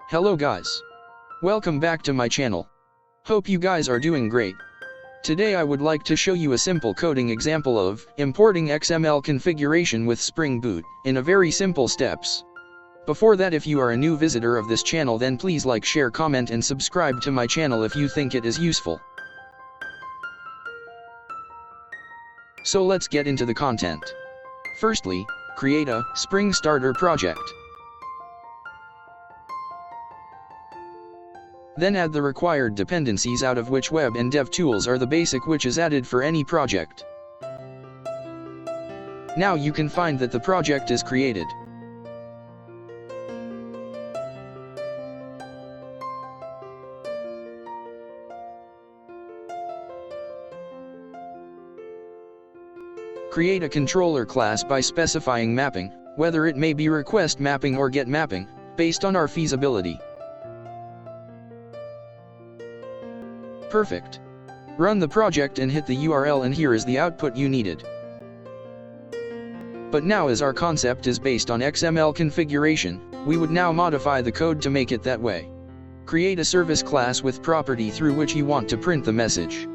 Hello guys. Welcome back to my channel. Hope you guys are doing great. Today I would like to show you a simple coding example of importing XML configuration with Spring Boot in a very simple steps. Before that, if you are a new visitor of this channel, then please like, share, comment and subscribe to my channel if you think it is useful. So let's get into the content. Firstly, create a Spring Starter project. Then add the required dependencies, out of which web and dev tools are the basic which is added for any project. Now you can find that the project is created. Create a controller class by specifying mapping, whether it may be request mapping or get mapping, based on our feasibility. Perfect. Run the project and hit the URL, and here is the output you needed. But now, as our concept is based on XML configuration, we would now modify the code to make it that way. Create a service class with property through which you want to print the message.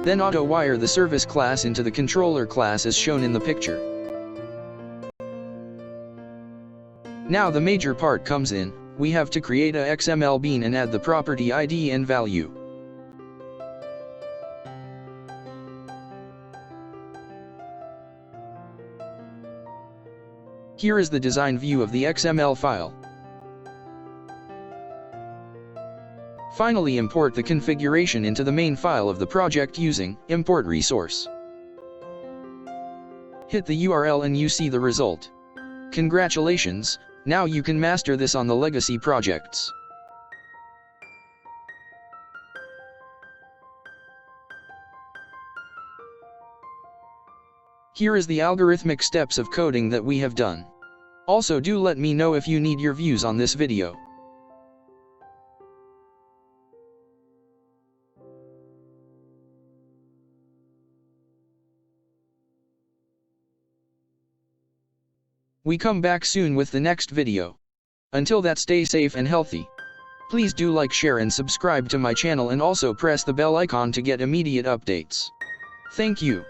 Then auto-wire the service class into the controller class as shown in the picture. Now the major part comes in. We have to create a XML bean and add the property ID and value. Here is the design view of the XML file. Finally, import the configuration into the main file of the project using import resource. Hit the URL and you see the result. Congratulations! Now you can master this on the legacy projects. Here is the algorithmic steps of coding that we have done. Also, do let me know if you need your views on this video. We come back soon with the next video. Until that, stay safe and healthy. Please do like, share and subscribe to my channel, and also press the bell icon to get immediate updates. Thank you.